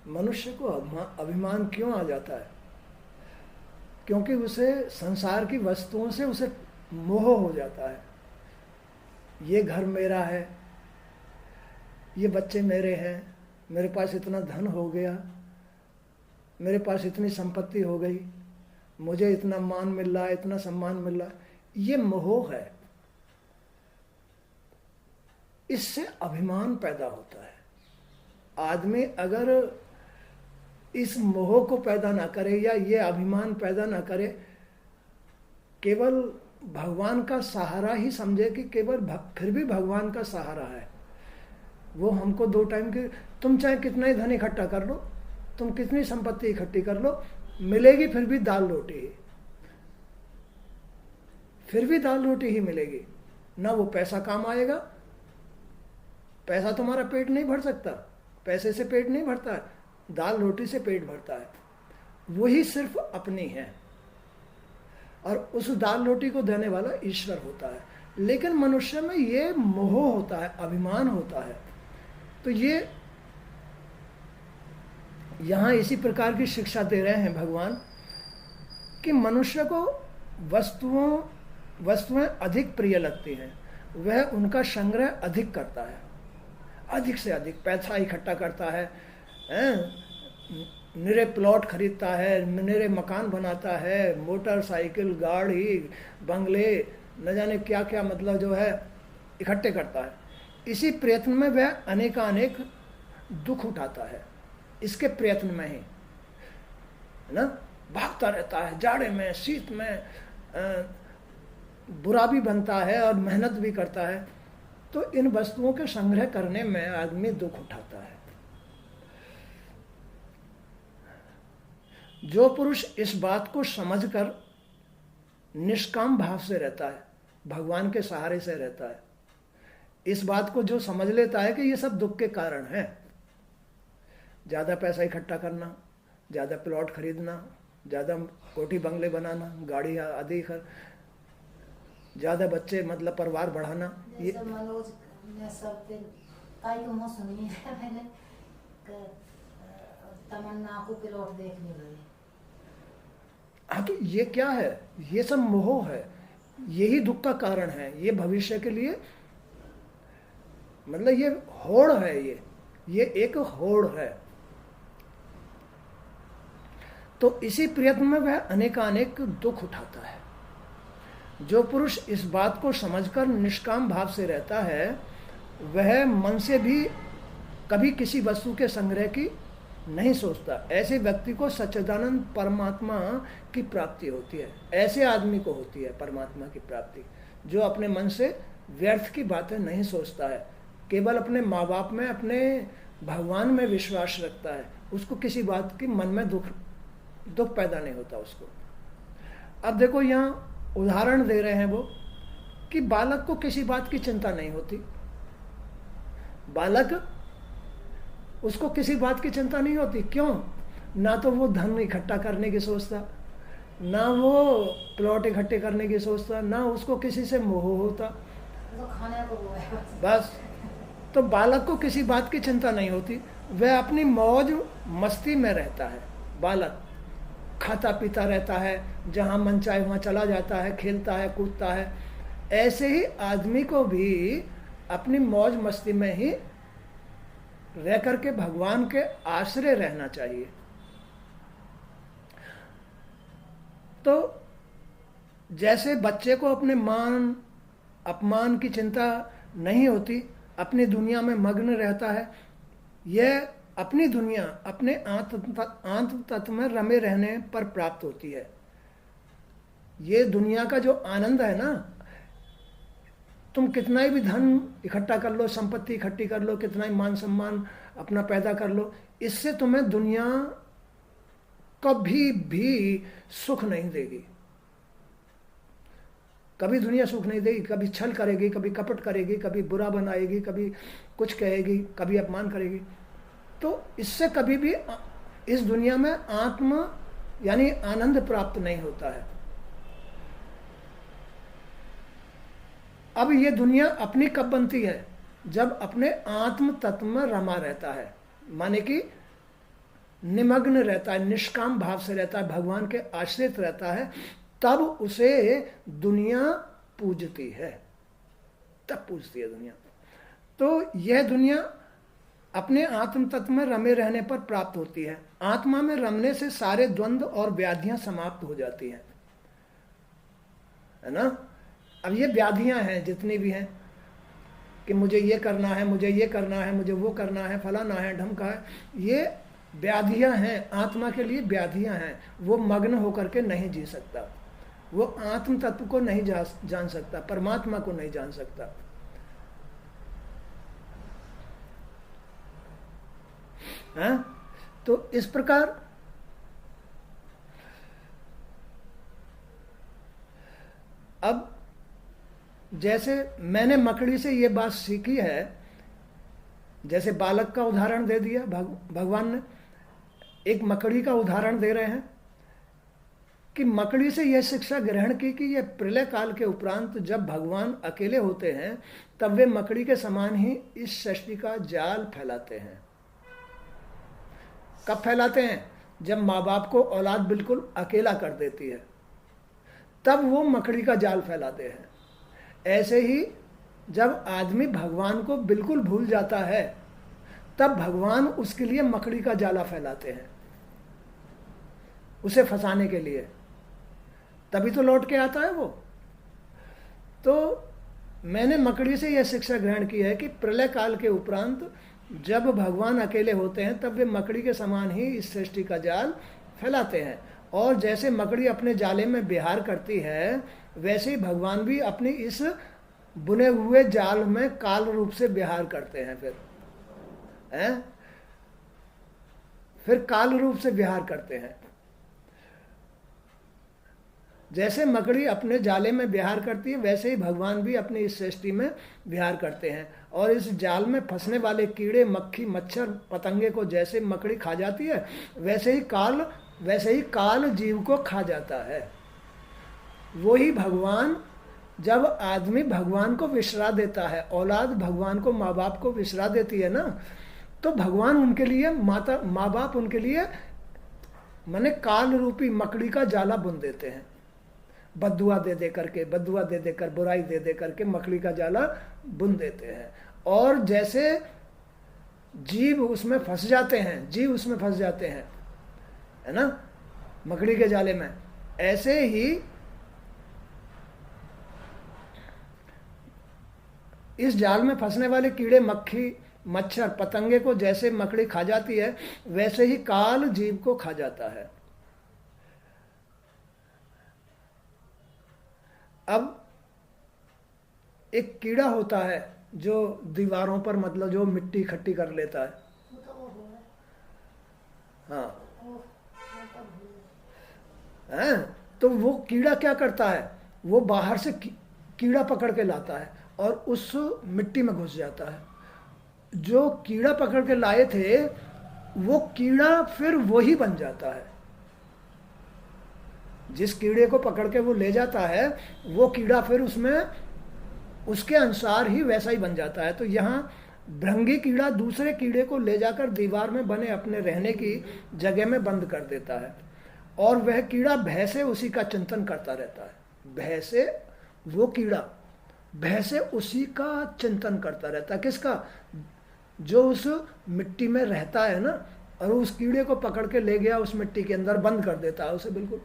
मनुष्य को अभिमान क्यों आ जाता है? क्योंकि उसे संसार की वस्तुओं से उसे मोह हो जाता है। ये घर मेरा है, ये बच्चे मेरे हैं, मेरे पास इतना धन हो गया, मेरे पास इतनी संपत्ति हो गई, मुझे इतना मान मिल रहा है, इतना सम्मान मिल रहा है, ये मोह है। इससे अभिमान पैदा होता है। आदमी अगर इस मोह को पैदा ना करे या ये अभिमान पैदा ना करे, केवल भगवान का सहारा ही समझे कि केवल फिर भी भगवान का सहारा है, वो हमको 2 टाइम के, तुम चाहे कितना ही धन इकट्ठा कर लो, तुम कितनी संपत्ति इकट्ठी कर लो, मिलेगी फिर भी दाल रोटी ही, फिर भी दाल रोटी ही मिलेगी। ना वो पैसा काम आएगा, पैसा तुम्हारा पेट नहीं भर सकता, पैसे से पेट नहीं भरता है, दाल रोटी से पेट भरता है। वही सिर्फ अपनी है और उस दाल रोटी को देने वाला ईश्वर होता है। लेकिन मनुष्य में ये मोह होता है, अभिमान होता है। तो ये यहाँ इसी प्रकार की शिक्षा दे रहे हैं भगवान कि मनुष्य को वस्तुएं अधिक प्रिय लगती हैं, वह उनका संग्रह अधिक करता है, अधिक से अधिक पैसा इकट्ठा करता है, निरे प्लॉट खरीदता है, निरे मकान बनाता है, मोटरसाइकिल, गाड़ी, बंगले, न जाने क्या क्या, मतलब जो है इकट्ठे करता है। इसी प्रयत्न में वह अनेकानेक दुख उठाता है, इसके प्रयत्न में ही, है ना, भागता रहता है, जाड़े में, शीत में, बुरा भी बनता है और मेहनत भी करता है। तो इन वस्तुओं के संग्रह करने में आदमी दुख उठाता है। जो पुरुष इस बात को समझकर निष्काम भाव से रहता है, भगवान के सहारे से रहता है, इस बात को जो समझ लेता है कि ये सब दुख के कारण है, ज़्यादा पैसा इकट्ठा करना, ज़्यादा प्लॉट खरीदना, ज़्यादा कोठी बंगले बनाना, गाड़ी आदि ज़्यादा बच्चे, मतलब परिवार बढ़ाना, ये मनोज ने सब को सुनी है मैंने, तमन्ना को प्लॉट देखने गए। हाँ, तो ये क्या है? ये सब मोह है, यही दुख का कारण है। ये भविष्य के लिए, मतलब ये होड़ है, ये एक होड़ है। तो इसी प्रयत्न में वह अनेकानेक दुख उठाता है। जो पुरुष इस बात को समझकर निष्काम भाव से रहता है, वह मन से भी कभी किसी वस्तु के संग्रह की नहीं सोचता। ऐसे व्यक्ति को सच्चिदानंद परमात्मा की प्राप्ति होती है। ऐसे आदमी को होती है परमात्मा की प्राप्ति, जो अपने मन से व्यर्थ की बातें नहीं सोचता है, केवल अपने माँ बाप में, अपने भगवान में विश्वास रखता है। उसको किसी बात की मन में दुख पैदा नहीं होता उसको। अब देखो यहाँ उदाहरण दे रहे हैं वो कि बालक को किसी बात की चिंता नहीं होती, बालक, उसको किसी बात की चिंता नहीं होती। क्यों? ना तो वो धन इकट्ठा करने की सोचता, ना वो प्लॉट इकट्ठे करने की सोचता, ना उसको किसी से मोह होता, तो खाने को वो है बस। तो बालक को किसी बात की चिंता नहीं होती, वह अपनी मौज मस्ती में रहता है। बालक खाता पीता रहता है, जहाँ मन चाहे वहाँ चला जाता है, खेलता है, कूदता है। ऐसे ही आदमी को भी अपनी मौज मस्ती में ही रह करके भगवान के आश्रय रहना चाहिए। तो जैसे बच्चे को अपने मान अपमान की चिंता नहीं होती, अपनी दुनिया में मग्न रहता है, यह अपनी दुनिया अपने आंत तत्व में रमे रहने पर प्राप्त होती है। ये दुनिया का जो आनंद है ना, तुम कितना ही भी धन इकट्ठा कर लो, संपत्ति इकट्ठी कर लो, कितना ही मान सम्मान अपना पैदा कर लो, इससे तुम्हें दुनिया कभी भी सुख नहीं देगी। कभी दुनिया सुख नहीं देगी, कभी छल करेगी, कभी कपट करेगी, कभी बुरा बनाएगी, कभी कुछ कहेगी, कभी अपमान करेगी। तो इससे कभी भी इस दुनिया में आत्म यानी आनंद प्राप्त नहीं होता है। अब ये दुनिया अपनी कब बनती है? जब अपने आत्म तत्व में रमा रहता है, माने कि निमग्न रहता है, निष्काम भाव से रहता है, भगवान के आश्रित रहता है, तब उसे दुनिया पूजती है, तब पूजती है दुनिया। तो यह दुनिया अपने आत्म तत्व में रमे रहने पर प्राप्त होती है। आत्मा में रमने से सारे द्वंद्व और व्याधियां समाप्त हो जाती हैं, है ना। अब ये व्याधियां हैं जितनी भी हैं कि मुझे ये करना है, मुझे ये करना है, मुझे वो करना है, फलाना है, ढमका है, ये व्याधियां हैं, आत्मा के लिए व्याधियां हैं। वो मग्न होकर के नहीं जी सकता, वो आत्म तत्व को नहीं जान सकता, परमात्मा को नहीं जान सकता। हाँ? तो इस प्रकार अब जैसे मैंने मकड़ी से ये बात सीखी है, जैसे बालक का उदाहरण दे दिया भगवान ने, एक मकड़ी का उदाहरण दे रहे हैं कि मकड़ी से यह शिक्षा ग्रहण की कि यह प्रलय काल के उपरांत जब भगवान अकेले होते हैं तब वे मकड़ी के समान ही इस सृष्टि का जाल फैलाते हैं। कब फैलाते हैं? जब माँ बाप को औलाद बिल्कुल अकेला कर देती है, तब वो मकड़ी का जाल फैलाते हैं। ऐसे ही जब आदमी भगवान को बिल्कुल भूल जाता है, तब भगवान उसके लिए मकड़ी का जाला फैलाते हैं, उसे फंसाने के लिए, तभी तो लौट के आता है वो। तो मैंने मकड़ी से यह शिक्षा ग्रहण की है कि प्रलय काल के उपरांत जब भगवान अकेले होते हैं तब वे मकड़ी के समान ही इस सृष्टि का जाल फैलाते हैं। और जैसे मकड़ी अपने जाले में विहार करती है, वैसे ही भगवान भी अपनी इस बुने हुए जाल में काल रूप से विहार करते हैं। फिर काल रूप से विहार करते हैं। जैसे मकड़ी अपने जाले में विहार करती है, वैसे ही भगवान भी अपनी इस सृष्टि में विहार करते हैं। और इस जाल में फंसने वाले कीड़े, मक्खी, मच्छर, पतंगे को जैसे मकड़ी खा जाती है, वैसे ही काल जीव को खा जाता है। वही भगवान, जब आदमी भगवान को विसरा देता है, औलाद भगवान को, माँ बाप को विसरा देती है ना, तो भगवान उनके लिए, माँ बाप उनके लिए माने काल रूपी मकड़ी का जाला बुन देते हैं। बद्दुआ दे दे कर, बुराई दे दे करके मकड़ी का जाला बुन देते हैं। और जैसे जीव उसमें फंस जाते हैं, है ना, मकड़ी के जाले में, ऐसे ही इस जाल में फंसने वाले कीड़े, मक्खी, मच्छर, पतंगे को जैसे मकड़ी खा जाती है, वैसे ही काल जीव को खा जाता है। अब एक कीड़ा होता है जो दीवारों पर, मतलब जो मिट्टी इकट्ठी कर लेता है। हाँ, तो वो कीड़ा क्या करता है, वो बाहर से कीड़ा पकड़ के लाता है और उस मिट्टी में घुस जाता है। जो कीड़ा पकड़ के लाए थे, वो कीड़ा फिर वही बन जाता है। जिस कीड़े को पकड़ के वो ले जाता है, वो कीड़ा फिर उसमें उसके अनुसार ही वैसा ही बन जाता है। तो यहाँ भृंगी कीड़ा दूसरे कीड़े को ले जाकर दीवार में बने अपने रहने की जगह में बंद कर देता है, और वह कीड़ा भय से उसी का चिंतन करता रहता है। भय से वो कीड़ा भय से उसी का चिंतन करता रहता है। किसका? जो उस मिट्टी में रहता है ना, और उस कीड़े को पकड़ के ले गया, उस मिट्टी के अंदर बंद कर देता है उसे बिल्कुल।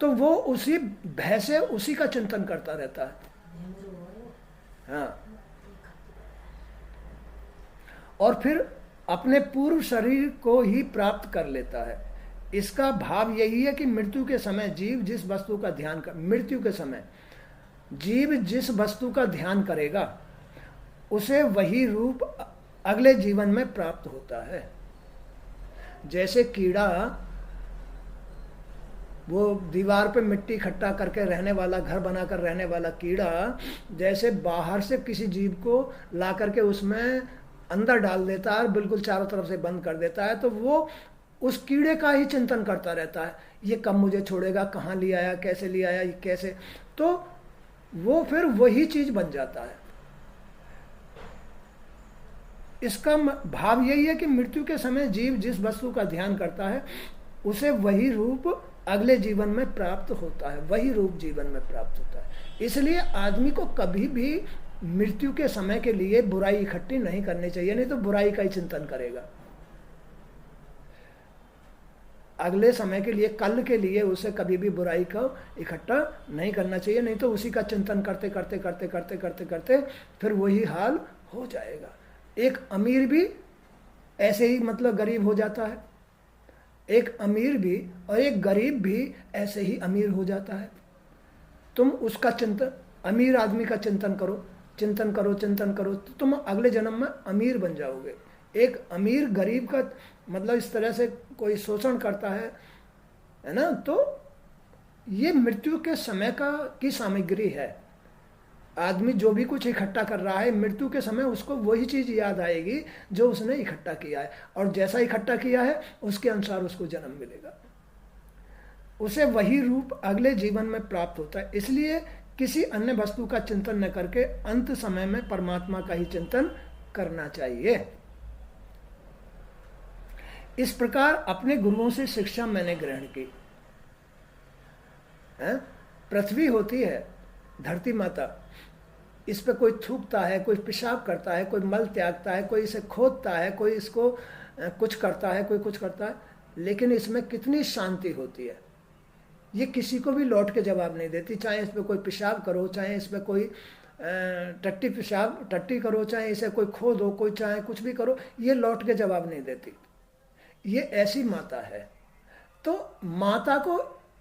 तो वो उसी भय से उसी का चिंतन करता रहता है। हाँ, और फिर अपने पूर्व शरीर को ही प्राप्त कर लेता है। इसका भाव यही है कि मृत्यु के समय जीव जिस वस्तु का ध्यान कर, मृत्यु के समय जीव जिस वस्तु का ध्यान करेगा, उसे वही रूप अगले जीवन में प्राप्त होता है। जैसे कीड़ा, वो दीवार पे मिट्टी इकट्ठा करके रहने वाला, घर बनाकर रहने वाला कीड़ा, जैसे बाहर से किसी जीव को ला करके उसमें अंदर डाल देता है और बिल्कुल चारों तरफ से बंद कर देता है, तो वो उस कीड़े का ही चिंतन करता रहता है। ये कब मुझे छोड़ेगा, कहाँ ले आया, कैसे ले आया, ये कैसे, तो वो फिर वही चीज बन जाता है। इसका भाव यही है कि मृत्यु के समय जीव जिस वस्तु का ध्यान करता है उसे वही रूप अगले जीवन में प्राप्त होता है, वही रूप जीवन में प्राप्त होता है। इसलिए आदमी को कभी भी मृत्यु के समय के लिए बुराई इकट्ठी नहीं करनी चाहिए, नहीं तो बुराई का ही चिंतन करेगा। अगले समय के लिए, कल के लिए उसे कभी भी बुराई को इकट्ठा नहीं करना चाहिए, नहीं तो उसी का चिंतन करते करते करते करते करते करते फिर वही हाल हो जाएगा। एक अमीर भी ऐसे ही मतलब गरीब हो जाता है, एक अमीर भी और एक गरीब भी ऐसे ही अमीर हो जाता है। तुम उसका चिंतन, अमीर आदमी का चिंतन करो, चिंतन करो, चिंतन करो, तो तुम अगले जन्म में अमीर बन जाओगे। एक अमीर गरीब का मतलब इस तरह से कोई शोषण करता है ना, तो ये मृत्यु के समय की सामग्री है। आदमी जो भी कुछ इकट्ठा कर रहा है, मृत्यु के समय उसको वही चीज याद आएगी जो उसने इकट्ठा किया है, और जैसा इकट्ठा किया है उसके अनुसार उसको जन्म मिलेगा, उसे वही रूप अगले जीवन में प्राप्त होता है। इसलिए किसी अन्य वस्तु का चिंतन न करके अंत समय में परमात्मा का ही चिंतन करना चाहिए। इस प्रकार अपने गुरुओं से शिक्षा मैंने ग्रहण की। पृथ्वी होती है, धरती माता, इस पे कोई थूकता है, कोई पेशाब करता है, कोई मल त्यागता है, कोई इसे खोदता है, कोई इसको कुछ करता है, कोई कुछ करता है, लेकिन इसमें कितनी शांति होती है, ये किसी को भी लौट के जवाब नहीं देती। चाहे इस पे कोई पेशाब करो, चाहे इस पे कोई टट्टी करो, चाहे इसे कोई खोदो, कोई चाहे कुछ भी करो, ये लौट के जवाब नहीं देती। ये ऐसी माता है। तो माता को,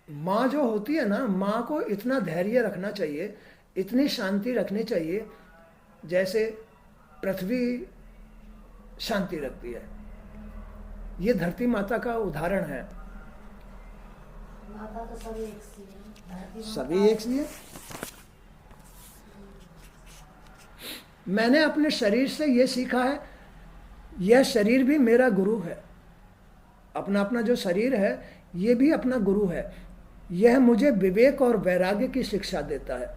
माँ जो होती है ना, माँ को इतना धैर्य रखना चाहिए, इतनी शांति रखनी चाहिए जैसे पृथ्वी शांति रखती है। ये धरती माता का उदाहरण है। माता तो सभी एक सी है, सभी एक सी है। मैंने अपने शरीर से ये सीखा है, यह शरीर भी मेरा गुरु है। अपना अपना जो शरीर है ये भी अपना गुरु है। यह मुझे विवेक और वैराग्य की शिक्षा देता है।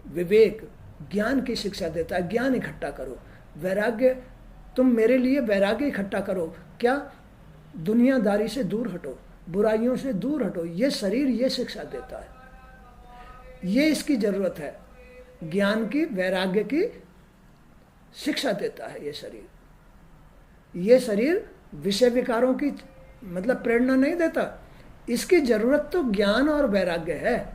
विवेक, ज्ञान की शिक्षा देता है। ज्ञान इकट्ठा करो, वैराग्य, तुम मेरे लिए वैराग्य इकट्ठा करो। क्या? दुनियादारी से दूर हटो, बुराइयों से दूर हटो। ये शरीर ये शिक्षा देता है, ये इसकी जरूरत है। ज्ञान की, वैराग्य की शिक्षा देता है ये शरीर। ये शरीर विषय विकारों की मतलब प्रेरणा नहीं देता, इसकी जरूरत तो ज्ञान और वैराग्य है।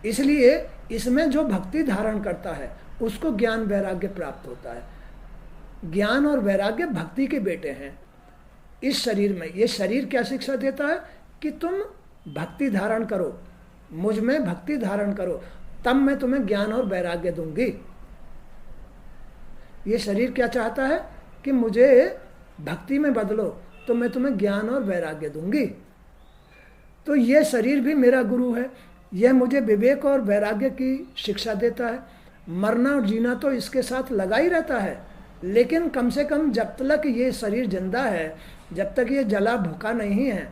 इसलिए इसमें जो भक्ति धारण करता है उसको ज्ञान वैराग्य प्राप्त होता है। ज्ञान और वैराग्य भक्ति के बेटे हैं इस शरीर में। ये शरीर क्या शिक्षा देता है कि तुम भक्ति धारण करो, मुझ में भक्ति धारण करो, तब मैं तुम्हें ज्ञान और वैराग्य दूंगी। ये शरीर क्या चाहता है कि मुझे भक्ति में बदलो तो मैं तुम्हें ज्ञान और वैराग्य दूंगी। तो ये शरीर भी मेरा गुरु है, यह मुझे विवेक और वैराग्य की शिक्षा देता है। मरना और जीना तो इसके साथ लगा ही रहता है, लेकिन कम से कम जब तक ये शरीर जिंदा है, जब तक ये जला भूखा नहीं है,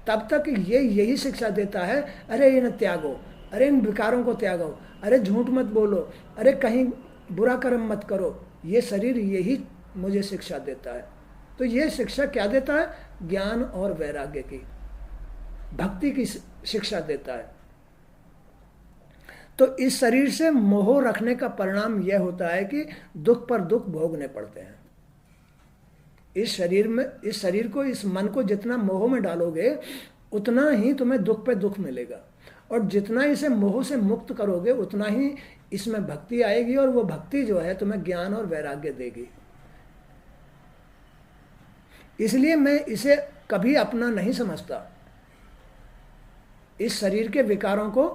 तब तक ये यही शिक्षा देता है, अरे इन्हें त्यागो, अरे इन विकारों को त्यागो, अरे झूठ मत बोलो, अरे कहीं बुरा कर्म मत करो। ये शरीर यही मुझे शिक्षा देता है। तो ये शिक्षा क्या देता है? ज्ञान और वैराग्य की, भक्ति की शिक्षा देता है। तो इस शरीर से मोह रखने का परिणाम यह होता है कि दुख पर दुख भोगने पड़ते हैं। इस शरीर में, इस शरीर को, इस मन को जितना मोह में डालोगे उतना ही तुम्हें दुख पे दुख मिलेगा, और जितना इसे मोह से मुक्त करोगे उतना ही इसमें भक्ति आएगी, और वो भक्ति जो है तुम्हें ज्ञान और वैराग्य देगी। इसलिए मैं इसे कभी अपना नहीं समझता। इस शरीर के विकारों को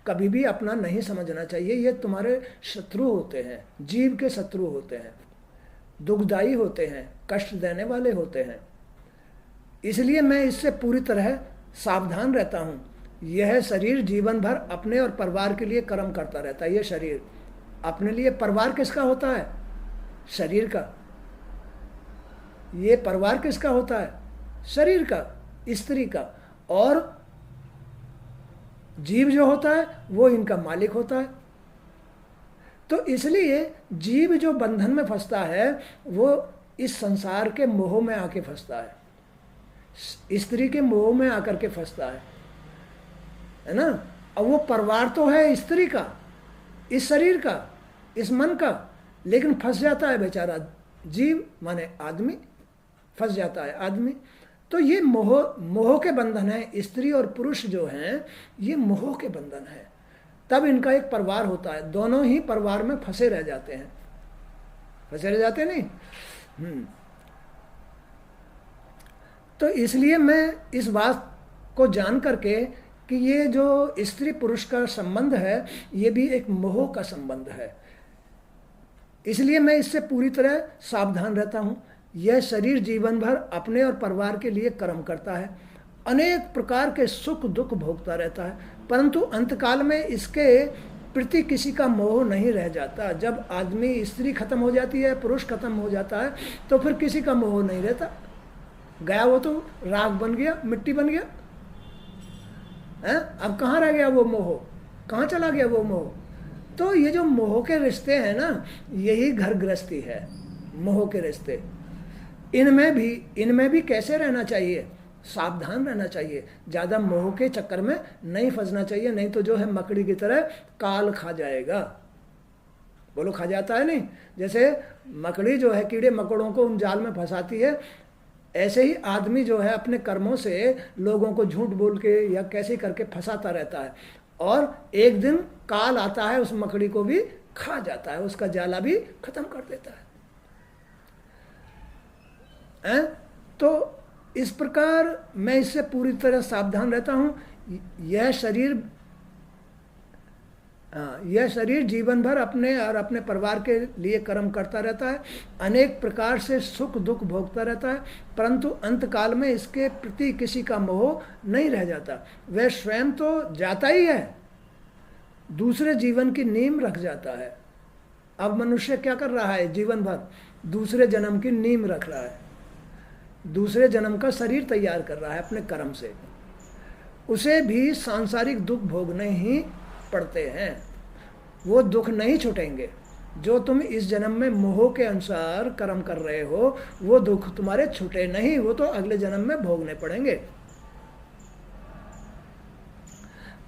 कभी भी अपना नहीं समझना चाहिए। ये तुम्हारे शत्रु होते हैं, जीव के शत्रु होते हैं, दुखदाई होते हैं, कष्ट देने वाले होते हैं। इसलिए मैं इससे पूरी तरह सावधान रहता हूँ। यह शरीर जीवन भर अपने और परिवार के लिए कर्म करता रहता है। यह शरीर अपने लिए, परिवार किसका होता है? शरीर का। ये परिवार किसका होता है? शरीर का, स्त्री का। और जीव जो होता है वो इनका मालिक होता है। तो इसलिए जीव जो बंधन में फंसता है वो इस संसार के मोह में आके फंसता है, स्त्री के मोह में आकर के फंसता है ना। अब वो परिवार तो है स्त्री का, इस शरीर का, इस मन का, लेकिन फंस जाता है बेचारा जीव, माने आदमी फंस जाता है आदमी। तो ये मोह के बंधन है। स्त्री और पुरुष जो हैं ये मोह के बंधन है, तब इनका एक परिवार होता है। दोनों ही परिवार में फंसे रह जाते हैं, फंसे रह जाते नहीं। तो इसलिए मैं इस बात को जान करके कि ये जो स्त्री पुरुष का संबंध है ये भी एक मोह का संबंध है, इसलिए मैं इससे पूरी तरह सावधान रहता हूँ। यह शरीर जीवन भर अपने और परिवार के लिए कर्म करता है, अनेक प्रकार के सुख दुख भोगता रहता है, परंतु अंतकाल में इसके प्रति किसी का मोह नहीं रह जाता। जब आदमी स्त्री खत्म हो जाती है, पुरुष खत्म हो जाता है, तो फिर किसी का मोह नहीं रहता। गया वो तो राख बन गया, मिट्टी बन गया है। अब कहाँ रह गया वो मोह, कहाँ चला गया वो मोह। तो ये जो मोह के रिश्ते हैं ना, यही घर गृहस्थी है, मोह के रिश्ते। इनमें भी कैसे रहना चाहिए, सावधान रहना चाहिए, ज़्यादा मोह के चक्कर में नहीं फंसना चाहिए, नहीं तो जो है मकड़ी की तरह काल खा जाएगा। बोलो खा जाता है नहीं, जैसे मकड़ी जो है कीड़े मकोड़ों को उन जाल में फंसाती है, ऐसे ही आदमी जो है अपने कर्मों से लोगों को झूठ बोल के या कैसे करके फंसाता रहता है, और एक दिन काल आता है उस मकड़ी को भी खा जाता है, उसका जाला भी खत्म कर देता है। तो इस प्रकार मैं इससे पूरी तरह सावधान रहता हूँ। यह शरीर जीवन भर अपने और अपने परिवार के लिए कर्म करता रहता है, अनेक प्रकार से सुख दुख भोगता रहता है, परंतु अंतकाल में इसके प्रति किसी का मोह नहीं रह जाता। वह स्वयं तो जाता ही है, दूसरे जीवन की नींव रख जाता है। अब मनुष्य क्या कर रहा है, जीवन भर दूसरे जन्म की नींव रख रहा है, दूसरे जन्म का शरीर तैयार कर रहा है अपने कर्म से। उसे भी सांसारिक दुख भोगने ही पड़ते हैं, वो दुख नहीं छूटेंगे। जो तुम इस जन्म में मोह के अनुसार कर्म कर रहे हो वो दुख तुम्हारे छूटे नहीं, वो तो अगले जन्म में भोगने पड़ेंगे।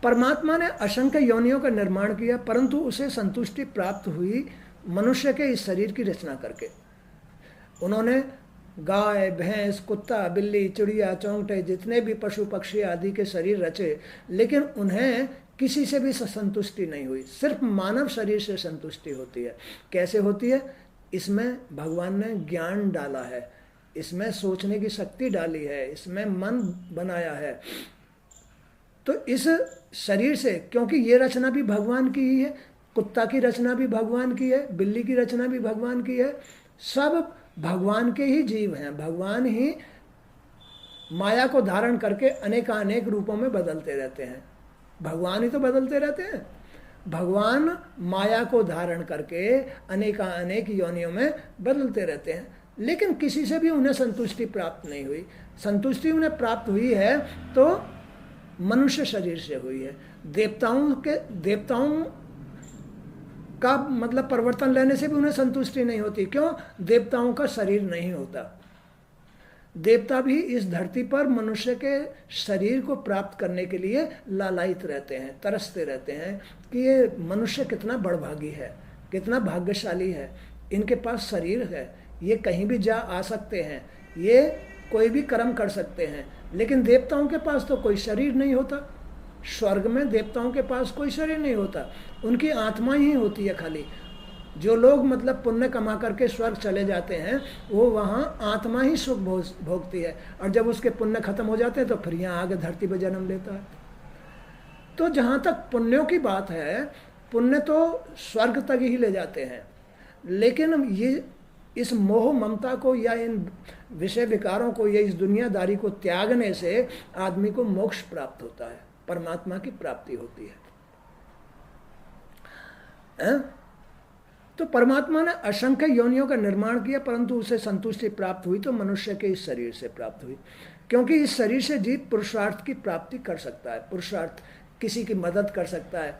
परमात्मा ने असंख्य योनियों का निर्माण किया, परंतु उसे संतुष्टि प्राप्त हुई मनुष्य के इस शरीर की रचना करके। उन्होंने गाय भैंस कुत्ता बिल्ली चिड़िया चौंगटे जितने भी पशु पक्षी आदि के शरीर रचे, लेकिन उन्हें किसी से भी संतुष्टि नहीं हुई। सिर्फ मानव शरीर से संतुष्टि होती है। कैसे होती है, इसमें भगवान ने ज्ञान डाला है, इसमें सोचने की शक्ति डाली है, इसमें मन बनाया है। तो इस शरीर से, क्योंकि ये रचना भी भगवान की ही है, कुत्ता की रचना भी भगवान की है, बिल्ली की रचना भी भगवान की है, सब भगवान के ही जीव हैं। भगवान ही माया को धारण करके अनेकानेक रूपों में बदलते रहते हैं, भगवान ही तो बदलते रहते हैं। भगवान माया को धारण करके अनेकानेक योनियों में बदलते रहते हैं, लेकिन किसी से भी उन्हें संतुष्टि प्राप्त नहीं हुई। संतुष्टि उन्हें प्राप्त हुई है तो मनुष्य शरीर से हुई है। देवताओं का मतलब परिवर्तन लेने से भी उन्हें संतुष्टि नहीं होती। क्यों? देवताओं का शरीर नहीं होता। देवता भी इस धरती पर मनुष्य के शरीर को प्राप्त करने के लिए लालायित रहते हैं, तरसते रहते हैं कि ये मनुष्य कितना बड़भागी है, कितना भाग्यशाली है, इनके पास शरीर है, ये कहीं भी जा आ सकते हैं, ये कोई भी कर्म कर सकते हैं। लेकिन देवताओं के पास तो कोई शरीर नहीं होता। स्वर्ग में देवताओं के पास कोई शरीर नहीं होता, उनकी आत्मा ही होती है खाली। जो लोग मतलब पुण्य कमा करके स्वर्ग चले जाते हैं वो वहाँ आत्मा ही सुख भोगती है, और जब उसके पुण्य खत्म हो जाते हैं तो फिर यहाँ आगे धरती पर जन्म लेता है। तो जहाँ तक पुण्यों की बात है, पुण्य तो स्वर्ग तक ही ले जाते हैं, लेकिन ये इस मोह ममता को या इन विषय विकारों को या इस दुनियादारी को त्यागने से आदमी को मोक्ष प्राप्त होता है, परमात्मा की प्राप्ति होती है। तो परमात्मा ने असंख्य योनियों का निर्माण किया, परंतु उसे संतुष्टि प्राप्त हुई तो मनुष्य के इस शरीर से प्राप्त हुई। क्योंकि इस शरीर से जीव पुरुषार्थ की प्राप्ति कर सकता है, पुरुषार्थ किसी की मदद कर सकता है,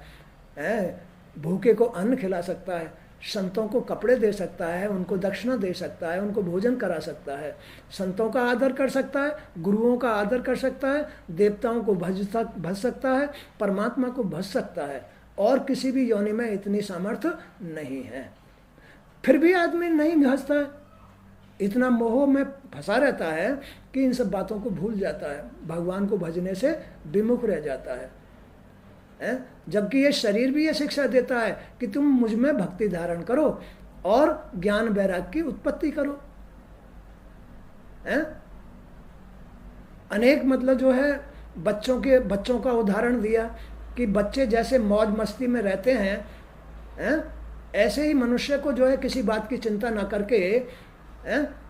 भूखे को अन्न खिला सकता है, संतों को कपड़े दे सकता है, उनको दक्षिणा दे सकता है, उनको भोजन करा सकता है, संतों का आदर कर सकता है, गुरुओं का आदर कर सकता है, देवताओं को भज सकता है, परमात्मा को भज सकता है, और किसी भी योनि में इतनी सामर्थ्य नहीं है। फिर भी आदमी नहीं भजता है, इतना मोह में फंसा रहता है कि इन सब बातों को भूल जाता है, भगवान को भजने से विमुख रह जाता है। जबकि ये शरीर भी ये शिक्षा देता है कि तुम मुझ में भक्ति धारण करो और ज्ञान वैराग्य की उत्पत्ति करो। अनेक मतलब जो है बच्चों का उदाहरण दिया कि बच्चे जैसे मौज मस्ती में रहते हैं, ऐसे ही मनुष्य को जो है किसी बात की चिंता ना करके,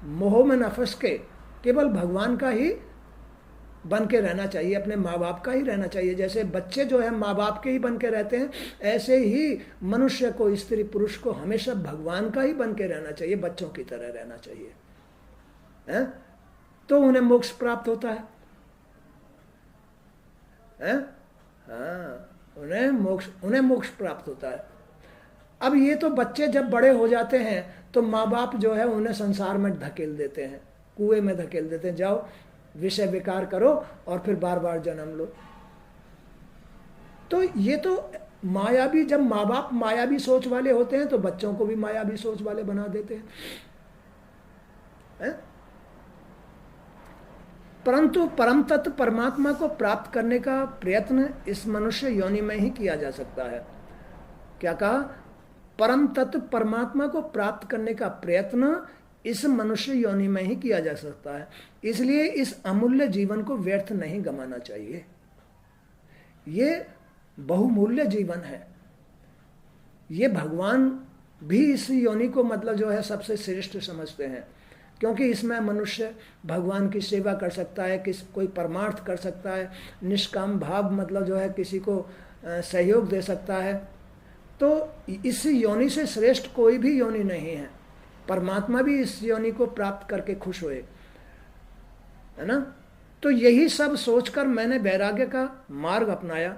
मोह में न फंस के केवल भगवान का ही बन के रहना चाहिए, अपने माँ बाप का ही रहना चाहिए। जैसे बच्चे जो है माँ बाप के ही बन के रहते हैं, ऐसे ही मनुष्य को, स्त्री पुरुष को हमेशा भगवान का ही बन के रहना चाहिए, बच्चों की तरह रहना चाहिए, तो उन्हें मोक्ष प्राप्त होता है। हाँ, उन्हें मोक्ष प्राप्त होता है। अब ये तो बच्चे जब बड़े हो जाते हैं तो माँ बाप जो है उन्हें संसार में धकेल देते हैं, कुएं में धकेल देते हैं, जाओ विषय विकार करो और फिर बार बार जन्म लो। तो ये तो मायावी, जब माँ बाप मायावी सोच वाले होते हैं तो बच्चों को भी मायावी सोच वाले बना देते हैं। परंतु परम तत्व परमात्मा को प्राप्त करने का प्रयत्न इस मनुष्य योनि में ही किया जा सकता है। क्या कहा? परम तत्व परमात्मा को प्राप्त करने का प्रयत्न इस मनुष्य योनि में ही किया जा सकता है। इसलिए इस अमूल्य जीवन को व्यर्थ नहीं गंवाना चाहिए। ये बहुमूल्य जीवन है। ये भगवान भी इस योनि को मतलब जो है सबसे श्रेष्ठ समझते हैं, क्योंकि इसमें मनुष्य भगवान की सेवा कर सकता है, कोई परमार्थ कर सकता है, निष्काम भाव मतलब जो है किसी को सहयोग दे सकता है। तो इस योनि से श्रेष्ठ कोई भी योनि नहीं है। परमात्मा भी इस योनि को प्राप्त करके खुश हुए, है ना। तो यही सब सोचकर मैंने वैराग्य का मार्ग अपनाया।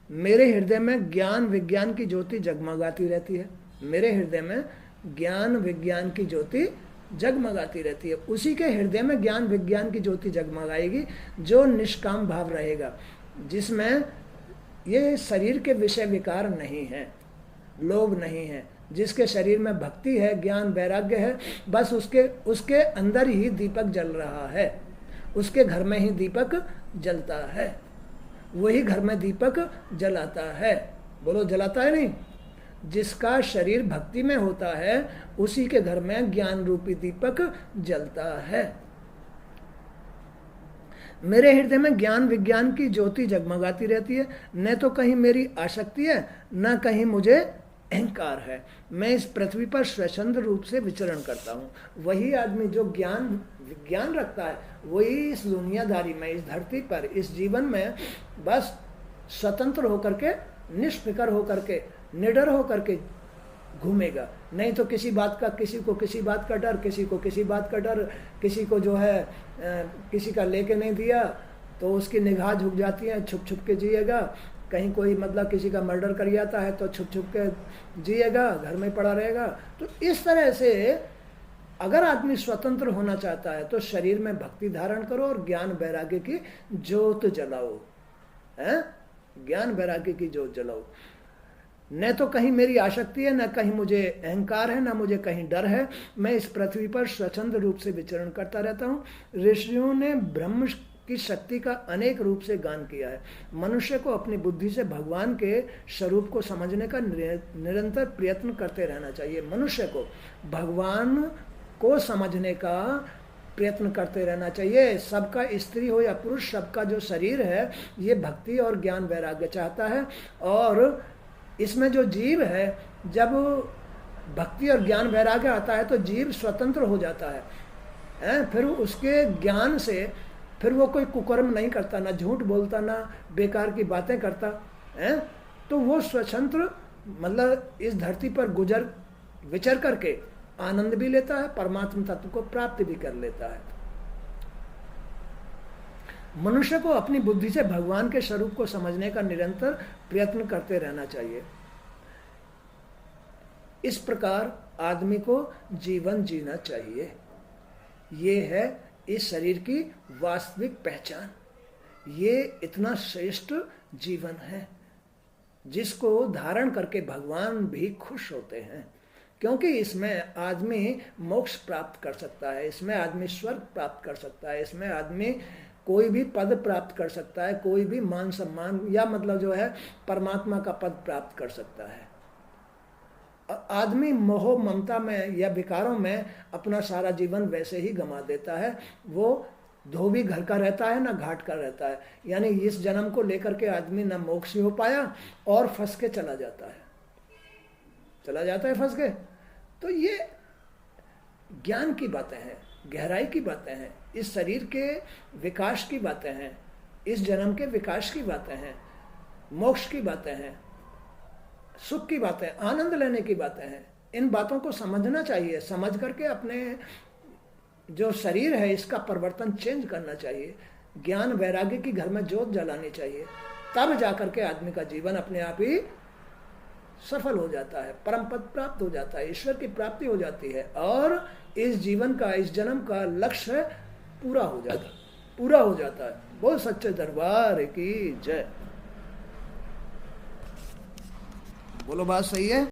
मेरे हृदय में ज्ञान विज्ञान की ज्योति जगमगाती रहती है। मेरे हृदय में ज्ञान विज्ञान की ज्योति जगमगाती रहती है। उसी के हृदय में ज्ञान विज्ञान की ज्योति जगमगाएगी जो निष्काम भाव रहेगा, जिसमें ये शरीर के विषय विकार नहीं है, लोभ नहीं है, जिसके शरीर में भक्ति है, ज्ञान वैराग्य है, बस उसके अंदर ही दीपक जल रहा है, उसके घर में ही दीपक जलता है, वही घर में दीपक जलाता है। बोलो, जलाता है नहीं? जिसका शरीर भक्ति में होता है उसी के घर में ज्ञान रूपी दीपक जलता है। मेरे हृदय में ज्ञान विज्ञान की ज्योति जगमगाती रहती है। न तो कहीं मेरी आसक्ति है, न कहीं मुझे अहंकार है। मैं इस पृथ्वी पर स्वच्छंद रूप से विचरण करता हूँ। वही आदमी जो ज्ञान विज्ञान रखता है वही इस दुनियादारी में, इस धरती पर, इस जीवन में बस स्वतंत्र होकर के, निष्फिकर होकर के, निडर होकर के घूमेगा। नहीं तो किसी बात का, किसी को किसी बात का डर, किसी को किसी बात का डर, किसी को जो है किसी का लेके नहीं दिया तो उसकी निगाह झुक जाती है, छुप छुप के जिएगा। कहीं कोई मतलब किसी का मर्डर कर जाता है तो छुप छुप के जिएगा, घर में पड़ा रहेगा। तो इस तरह से अगर आदमी स्वतंत्र होना चाहता है तो शरीर में भक्ति धारण करो और ज्ञान वैराग्य की ज्योत जलाओ, हैं? ज्ञान वैराग्य की ज्योत जलाओ। न तो कहीं मेरी आसक्ति है, न कहीं मुझे अहंकार है, न मुझे कहीं डर है। मैं इस पृथ्वी पर स्वच्छंद रूप से विचरण करता रहता हूँ। ऋषियों ने ब्रह्म की शक्ति का अनेक रूप से गान किया है। मनुष्य को अपनी बुद्धि से भगवान के स्वरूप को समझने का निरंतर प्रयत्न करते रहना चाहिए। मनुष्य को भगवान को समझने का प्रयत्न करते रहना चाहिए। सबका, स्त्री हो या पुरुष, सबका जो शरीर है ये भक्ति और ज्ञान वैराग्य चाहता है। और इसमें जो जीव है, जब भक्ति और ज्ञान वैराग्य आता है तो जीव स्वतंत्र हो जाता है। फिर उसके ज्ञान से फिर वो कोई कुकर्म नहीं करता, ना झूठ बोलता, ना बेकार की बातें करता है। तो वो स्वतंत्र मतलब इस धरती पर विचर करके आनंद भी लेता है, परमात्मा तत्व को प्राप्त भी कर लेता है। मनुष्य को अपनी बुद्धि से भगवान के स्वरूप को समझने का निरंतर प्रयत्न करते रहना चाहिए। इस प्रकार आदमी को जीवन जीना चाहिए। ये है इस शरीर की वास्तविक पहचान। ये इतना श्रेष्ठ जीवन है जिसको धारण करके भगवान भी खुश होते हैं, क्योंकि इसमें आदमी मोक्ष प्राप्त कर सकता है, इसमें आदमी स्वर्ग प्राप्त कर सकता है, इसमें आदमी कोई भी पद प्राप्त कर सकता है, कोई भी मान सम्मान या मतलब जो है परमात्मा का पद प्राप्त कर सकता है। आदमी मोह ममता में या विकारों में अपना सारा जीवन वैसे ही गंवा देता है। वो धोबी घर का रहता है ना घाट का रहता है, यानी इस जन्म को लेकर के आदमी ना मोक्ष हो पाया और फंस के चला जाता है फंस के। तो ये ज्ञान की बातें हैं, गहराई की बातें हैं, इस शरीर के विकास की बातें हैं, इस जन्म के विकास की बातें हैं, मोक्ष की बातें हैं, सुख की बातें, आनंद लेने की बातें हैं। इन बातों को समझना चाहिए, समझ करके अपने जो शरीर है इसका परिवर्तन चेंज करना चाहिए। ज्ञान वैराग्य की घर में ज्योत जलानी चाहिए, तब जाकर के आदमी का जीवन अपने आप ही सफल हो जाता है, परम पद प्राप्त हो जाता है, ईश्वर की प्राप्ति हो जाती है और इस जीवन का, इस जन्म का लक्ष्य पूरा हो जाता है। बोल सच्चे दरबार की जय। बोलो बात सही है।